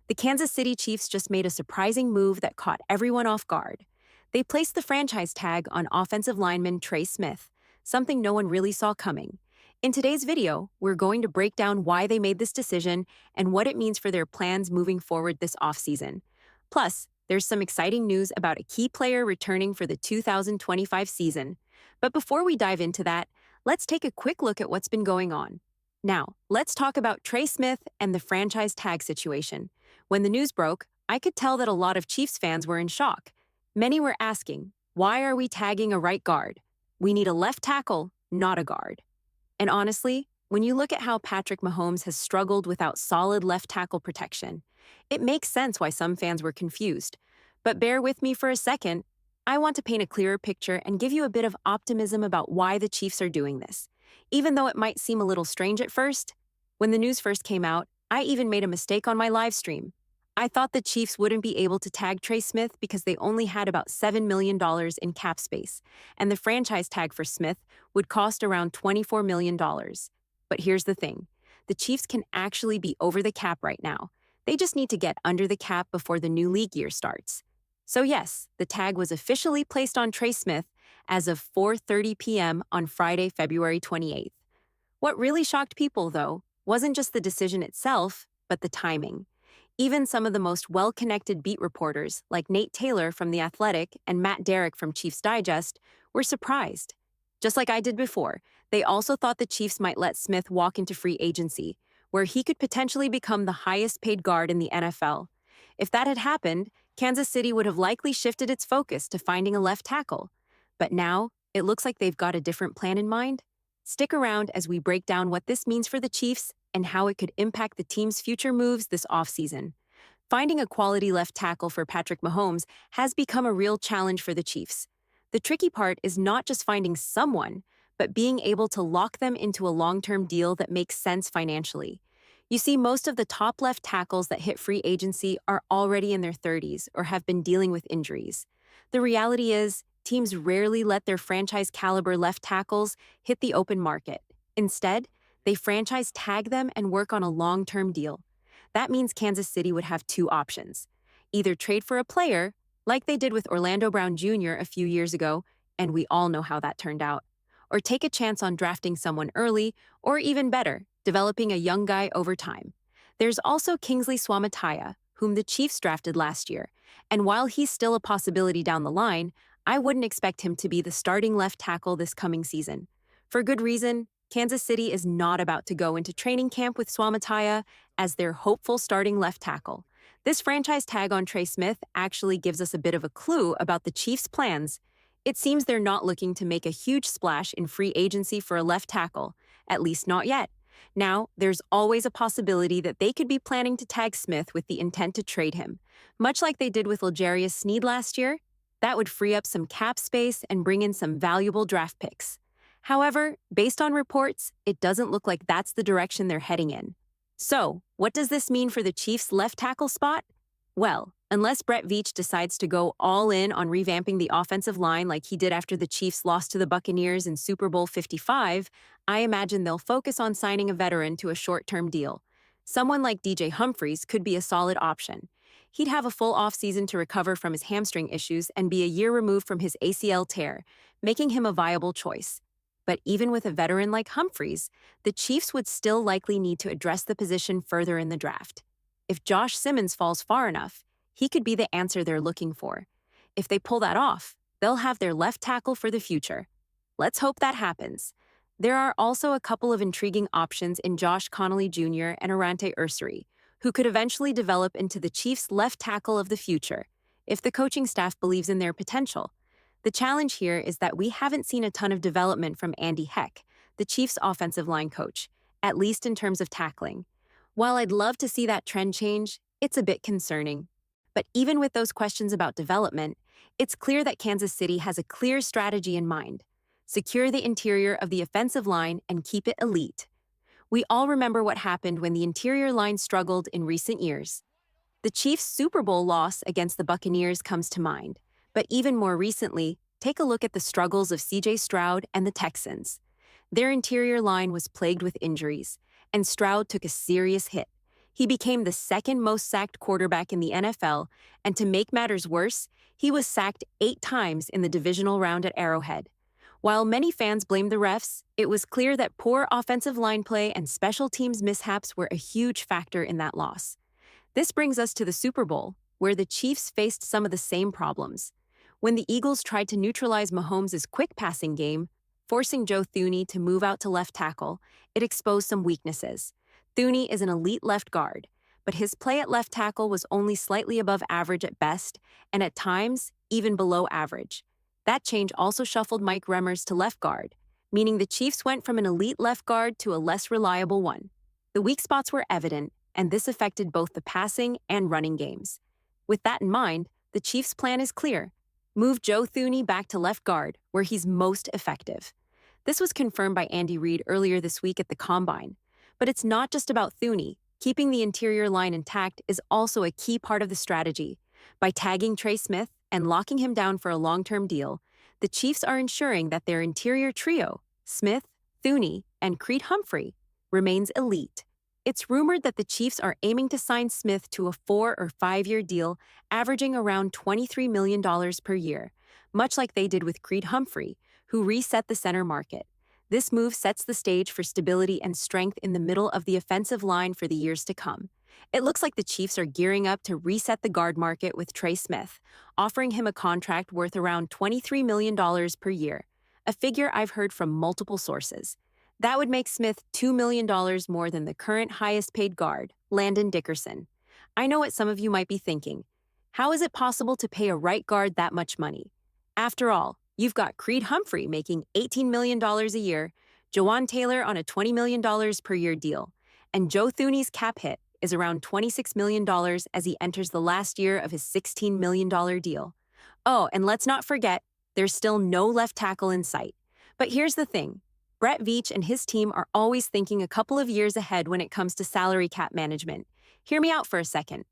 The Kansas City Chiefs just made a surprising move that caught everyone off guard. They placed the franchise tag on offensive lineman Trey Smith, something no one really saw coming. In today's video, we're going to break down why they made this decision and what it means for their plans moving forward this offseason. Plus, there's some exciting news about a key player returning for the 2025 season. But before we dive into that, let's take a quick look at what's been going on. Now, let's talk about Trey Smith and the franchise tag situation. When the news broke, I could tell that a lot of Chiefs fans were in shock. Many were asking, why are we tagging a right guard? We need a left tackle, not a guard. And honestly, when you look at how Patrick Mahomes has struggled without solid left tackle protection, it makes sense why some fans were confused. But bear with me for a second. I want to paint a clearer picture and give you a bit of optimism about why the Chiefs are doing this. Even though it might seem a little strange at first, when the news first came out, I even made a mistake on my live stream. I thought the Chiefs wouldn't be able to tag Trey Smith because they only had about $7 million in cap space, and the franchise tag for Smith would cost around $24 million. But here's the thing. The Chiefs can actually be over the cap right now. They just need to get under the cap before the new league year starts. So yes, the tag was officially placed on Trey Smith as of 4:30 p.m. on Friday, February 28th. What really shocked people, though, wasn't just the decision itself, but the timing. Even some of the most well-connected beat reporters, like Nate Taylor from The Athletic and Matt Derrick from Chiefs Digest, were surprised. Just like I did before, they also thought the Chiefs might let Smith walk into free agency, where he could potentially become the highest-paid guard in the NFL. If that had happened, Kansas City would have likely shifted its focus to finding a left tackle. But now, it looks like they've got a different plan in mind. Stick around as we break down what this means for the Chiefs and how it could impact the team's future moves this offseason. Finding a quality left tackle for Patrick Mahomes has become a real challenge for the Chiefs. The tricky part is not just finding someone, but being able to lock them into a long-term deal that makes sense financially. You see, most of the top left tackles that hit free agency are already in their 30s or have been dealing with injuries. The reality is, teams rarely let their franchise-caliber left tackles hit the open market. Instead, they franchise tag them and work on a long-term deal. That means Kansas City would have two options. Either trade for a player, like they did with Orlando Brown Jr. a few years ago, and we all know how that turned out, or take a chance on drafting someone early, or even better, developing a young guy over time. There's also Kingsley Suamataia, whom the Chiefs drafted last year, and while he's still a possibility down the line, I wouldn't expect him to be the starting left tackle this coming season. For good reason, Kansas City is not about to go into training camp with Suamataia as their hopeful starting left tackle. This franchise tag on Trey Smith actually gives us a bit of a clue about the Chiefs' plans. It seems they're not looking to make a huge splash in free agency for a left tackle, at least not yet. Now, there's always a possibility that they could be planning to tag Smith with the intent to trade him. Much like they did with L'Jarius Sneed last year, that would free up some cap space and bring in some valuable draft picks. However, based on reports, it doesn't look like that's the direction they're heading in. So, what does this mean for the Chiefs' left tackle spot? Well, unless Brett Veach decides to go all in on revamping the offensive line like he did after the Chiefs lost to the Buccaneers in Super Bowl 55, I imagine they'll focus on signing a veteran to a short-term deal. Someone like DJ Humphries could be a solid option. He'd have a full offseason to recover from his hamstring issues and be a year removed from his ACL tear, making him a viable choice. But even with a veteran like Humphries, the Chiefs would still likely need to address the position further in the draft. If Josh Simmons falls far enough, he could be the answer they're looking for. If they pull that off, they'll have their left tackle for the future. Let's hope that happens. There are also a couple of intriguing options in Josh Connolly Jr. and Arante Ursary, who could eventually develop into the Chiefs' left tackle of the future, if the coaching staff believes in their potential. The challenge here is that we haven't seen a ton of development from Andy Heck, the Chiefs' offensive line coach, at least in terms of tackling. While I'd love to see that trend change, it's a bit concerning. But even with those questions about development, it's clear that Kansas City has a clear strategy in mind. Secure the interior of the offensive line and keep it elite. We all remember what happened when the interior line struggled in recent years. The Chiefs' Super Bowl loss against the Buccaneers comes to mind. But even more recently, take a look at the struggles of C.J. Stroud and the Texans. Their interior line was plagued with injuries, and Stroud took a serious hit. He became the second most sacked quarterback in the NFL, and to make matters worse, he was sacked 8 times in the divisional round at Arrowhead. While many fans blamed the refs, it was clear that poor offensive line play and special teams mishaps were a huge factor in that loss. This brings us to the Super Bowl, where the Chiefs faced some of the same problems. When the Eagles tried to neutralize Mahomes' quick passing game, forcing Joe Thuney to move out to left tackle, it exposed some weaknesses. Thuney is an elite left guard, but his play at left tackle was only slightly above average at best, and at times, even below average. That change also shuffled Mike Remmers to left guard, meaning the Chiefs went from an elite left guard to a less reliable one. The weak spots were evident, and this affected both the passing and running games. With that in mind, the Chiefs' plan is clear. Move Joe Thuney back to left guard, where he's most effective. This was confirmed by Andy Reid earlier this week at the Combine. But it's not just about Thuney. Keeping the interior line intact is also a key part of the strategy. By tagging Trey Smith and locking him down for a long-term deal, the Chiefs are ensuring that their interior trio, Smith, Thuney, and Creed Humphrey, remains elite. It's rumored that the Chiefs are aiming to sign Smith to a 4- or 5-year deal, averaging around $23 million per year, much like they did with Creed Humphrey, who reset the center market. This move sets the stage for stability and strength in the middle of the offensive line for the years to come. It looks like the Chiefs are gearing up to reset the guard market with Trey Smith, offering him a contract worth around $23 million per year, a figure I've heard from multiple sources. That would make Smith $2 million more than the current highest-paid guard, Landon Dickerson. I know what some of you might be thinking. How is it possible to pay a right guard that much money? After all, you've got Creed Humphrey making $18 million a year, Jawaan Taylor on a $20 million per year deal, and Joe Thuney's cap hit is around $26 million as he enters the last year of his $16 million deal. Oh, and let's not forget, there's still no left tackle in sight. But here's the thing. Brett Veach and his team are always thinking a couple of years ahead when it comes to salary cap management. Hear me out for a second.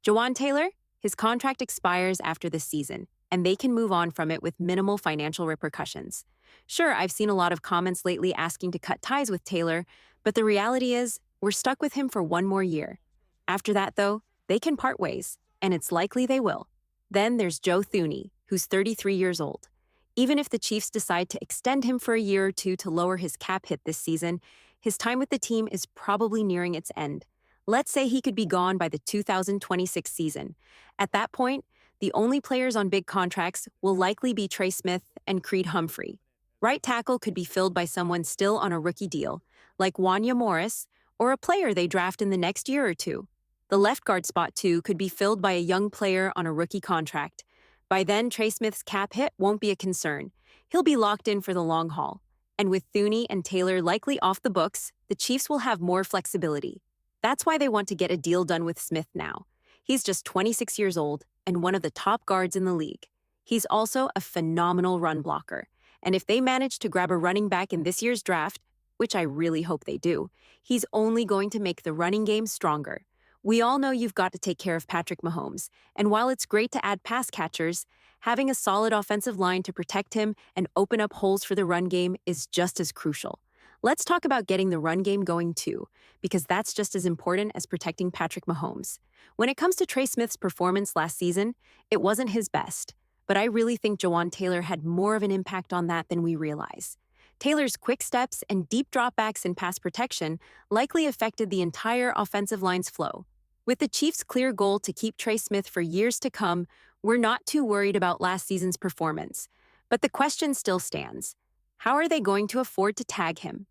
Jawaan Taylor, his contract expires after this season, and they can move on from it with minimal financial repercussions. Sure, I've seen a lot of comments lately asking to cut ties with Taylor, but the reality is, we're stuck with him for one more year. After that, though, they can part ways, and it's likely they will. Then there's Joe Thuney, who's 33 years old. Even if the Chiefs decide to extend him for a year or two to lower his cap hit this season, his time with the team is probably nearing its end. Let's say he could be gone by the 2026 season. At that point, the only players on big contracts will likely be Trey Smith and Creed Humphrey. Right tackle could be filled by someone still on a rookie deal, like Wanya Morris, or a player they draft in the next year or two. The left guard spot, too, could be filled by a young player on a rookie contract. By then, Trey Smith's cap hit won't be a concern. He'll be locked in for the long haul. And with Thuney and Taylor likely off the books, the Chiefs will have more flexibility. That's why they want to get a deal done with Smith now. He's just 26 years old and one of the top guards in the league. He's also a phenomenal run blocker. And if they manage to grab a running back in this year's draft, which I really hope they do, he's only going to make the running game stronger. We all know you've got to take care of Patrick Mahomes, and while it's great to add pass catchers, having a solid offensive line to protect him and open up holes for the run game is just as crucial. Let's talk about getting the run game going too, because that's just as important as protecting Patrick Mahomes. When it comes to Trey Smith's performance last season, it wasn't his best, but I really think Jawaan Taylor had more of an impact on that than we realize. Taylor's quick steps and deep dropbacks in pass protection likely affected the entire offensive line's flow. With the Chiefs' clear goal to keep Trey Smith for years to come, we're not too worried about last season's performance. But the question still stands. How are they going to afford to tag him?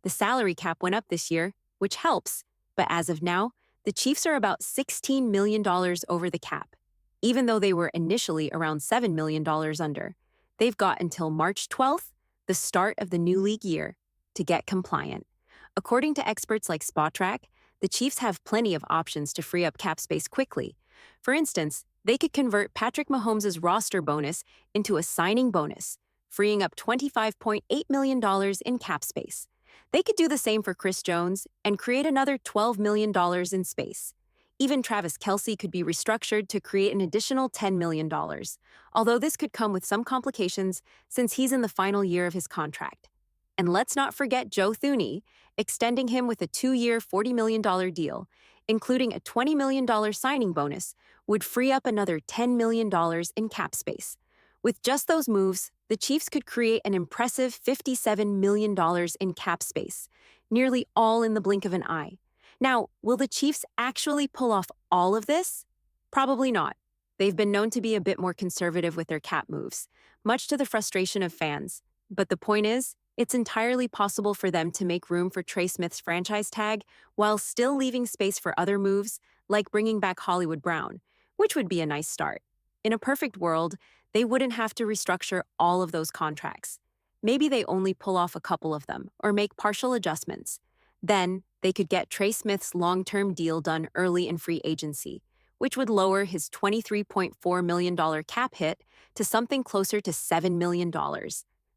The salary cap went up this year, which helps, but as of now, the Chiefs are about $16 million over the cap. Even though they were initially around $7 million under, they've got until March 12th, the start of the new league year, to get compliant. According to experts like SpotTrack, the Chiefs have plenty of options to free up cap space quickly. For instance, they could convert Patrick Mahomes' roster bonus into a signing bonus, freeing up $25.8 million in cap space. They could do the same for Chris Jones and create another $12 million in space. Even Travis Kelce could be restructured to create an additional $10 million, although this could come with some complications since he's in the final year of his contract. And let's not forget Joe Thuney, extending him with a 2-year $40 million deal. including a $20 million signing bonus, would free up another $10 million in cap space. With just those moves, the Chiefs could create an impressive $57 million in cap space, nearly all in the blink of an eye. Now, will the Chiefs actually pull off all of this? Probably not. They've been known to be a bit more conservative with their cap moves, much to the frustration of fans. But the point is, it's entirely possible for them to make room for Trey Smith's franchise tag while still leaving space for other moves, like bringing back Hollywood Brown, which would be a nice start. In a perfect world, they wouldn't have to restructure all of those contracts. Maybe they only pull off a couple of them or make partial adjustments. Then, they could get Trey Smith's long-term deal done early in free agency, which would lower his $23.4 million cap hit to something closer to $7 million.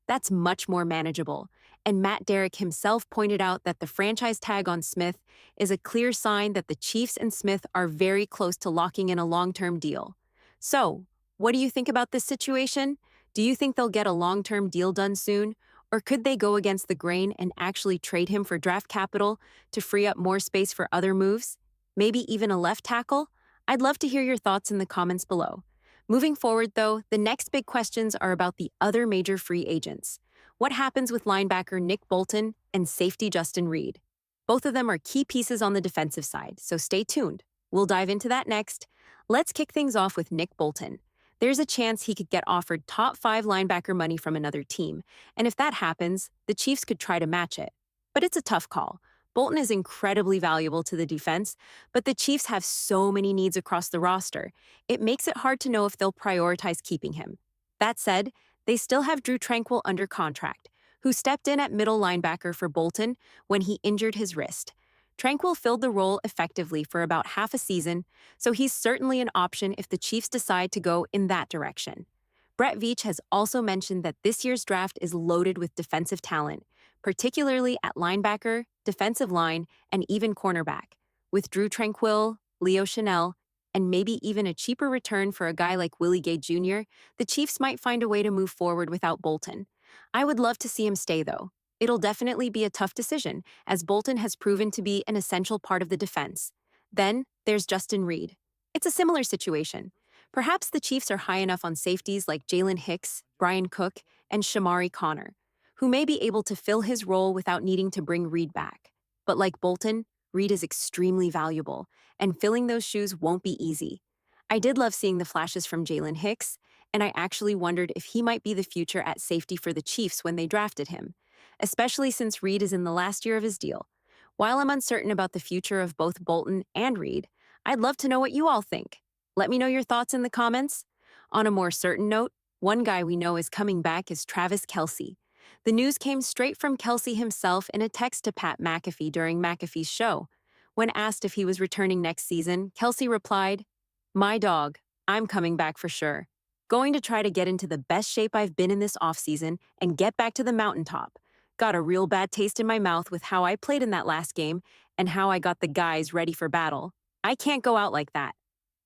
That's much more manageable, and Matt Derrick himself pointed out that the franchise tag on Smith is a clear sign that the Chiefs and Smith are very close to locking in a long-term deal. So, what do you think about this situation? Do you think they'll get a long-term deal done soon, or could they go against the grain and actually trade him for draft capital to free up more space for other moves? Maybe even a left tackle? I'd love to hear your thoughts in the comments below. Moving forward, though, the next big questions are about the other major free agents. What happens with linebacker Nick Bolton and safety Justin Reid? Both of them are key pieces on the defensive side, so stay tuned. We'll dive into that next. Let's kick things off with Nick Bolton. There's a chance he could get offered top 5 linebacker money from another team, and if that happens, the Chiefs could try to match it. But it's a tough call. Bolton is incredibly valuable to the defense, but the Chiefs have so many needs across the roster, it makes it hard to know if they'll prioritize keeping him. That said, they still have Drue Tranquill under contract, who stepped in at middle linebacker for Bolton when he injured his wrist. Tranquill filled the role effectively for about half a season, so he's certainly an option if the Chiefs decide to go in that direction. Brett Veach has also mentioned that this year's draft is loaded with defensive talent, particularly at linebacker, defensive line, and even cornerback. With Drue Tranquill, Leo Chenal, and maybe even a cheaper return for a guy like Willie Gay Jr., the Chiefs might find a way to move forward without Bolton. I would love to see him stay, though. It'll definitely be a tough decision, as Bolton has proven to be an essential part of the defense. Then, there's Justin Reid. It's a similar situation. Perhaps the Chiefs are high enough on safeties like Jalen Hicks, Brian Cook, and Shamari Connor, who may be able to fill his role without needing to bring Reid back. But like Bolton, Reid is extremely valuable, and filling those shoes won't be easy. I did love seeing the flashes from Jalen Hicks, and I actually wondered if he might be the future at safety for the Chiefs when they drafted him, especially since Reid is in the last year of his deal. While I'm uncertain about the future of both Bolton and Reid, I'd love to know what you all think. Let me know your thoughts in the comments. On a more certain note, one guy we know is coming back is Travis Kelce. The news came straight from Kelce himself in a text to Pat McAfee during McAfee's show. When asked if he was returning next season, Kelce replied, "My dog, I'm coming back for sure. Going to try to get into the best shape I've been in this offseason and get back to the mountaintop. Got a real bad taste in my mouth with how I played in that last game and how I got the guys ready for battle. I can't go out like that."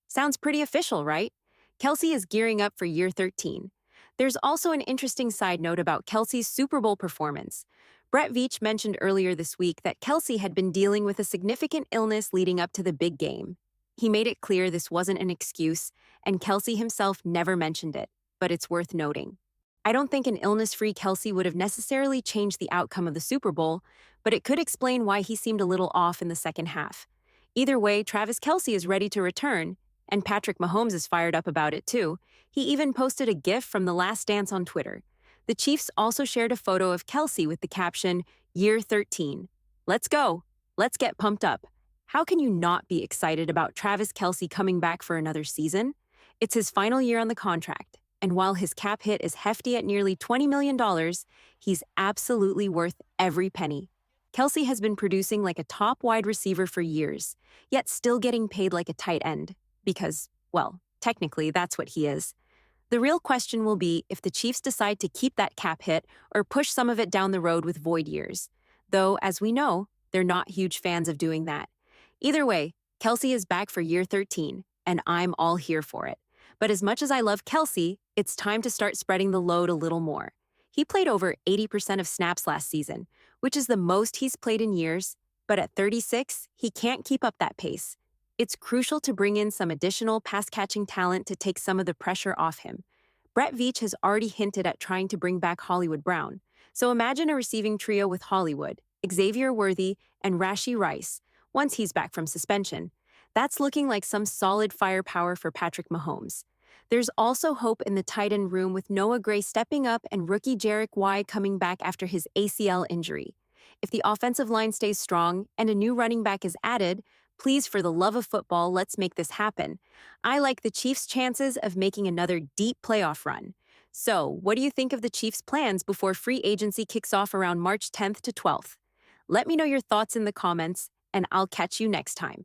Sounds pretty official, right? Kelce is gearing up for year 13. There's also an interesting side note about Kelce's Super Bowl performance. Brett Veach mentioned earlier this week that Kelce had been dealing with a significant illness leading up to the big game. He made it clear this wasn't an excuse, and Kelce himself never mentioned it, but it's worth noting. I don't think an illness-free Kelce would have necessarily changed the outcome of the Super Bowl, but it could explain why he seemed a little off in the second half. Either way, Travis Kelce is ready to return, and Patrick Mahomes is fired up about it too. He even posted a GIF from The Last Dance on Twitter. The Chiefs also shared a photo of Kelce with the caption, "Year 13. Let's go. Let's get pumped up." How can you not be excited about Travis Kelce coming back for another season? It's his final year on the contract, and while his cap hit is hefty at nearly $20 million, he's absolutely worth every penny. Kelce has been producing like a top wide receiver for years, yet still getting paid like a tight end. Because, well, technically that's what he is. The real question will be if the Chiefs decide to keep that cap hit or push some of it down the road with void years. Though, as we know, they're not huge fans of doing that. Either way, Kelce is back for year 13, and I'm all here for it. But as much as I love Kelce, it's time to start spreading the load a little more. He played over 80% of snaps last season, which is the most he's played in years, But at 36, he can't keep up that pace. It's crucial to bring in some additional pass-catching talent to take some of the pressure off him. Brett Veach has already hinted at trying to bring back Hollywood Brown. So imagine a receiving trio with Hollywood, Xavier Worthy, and Rashee Rice, once he's back from suspension. That's looking like some solid firepower for Patrick Mahomes. There's also hope in the tight end room with Noah Gray stepping up and rookie Jarek Y coming back after his ACL injury. If the offensive line stays strong and a new running back is added, please, for the love of football, let's make this happen. I like the Chiefs' chances of making another deep playoff run. So, what do you think of the Chiefs' plans before free agency kicks off around March 10th to 12th? Let me know your thoughts in the comments, and I'll catch you next time.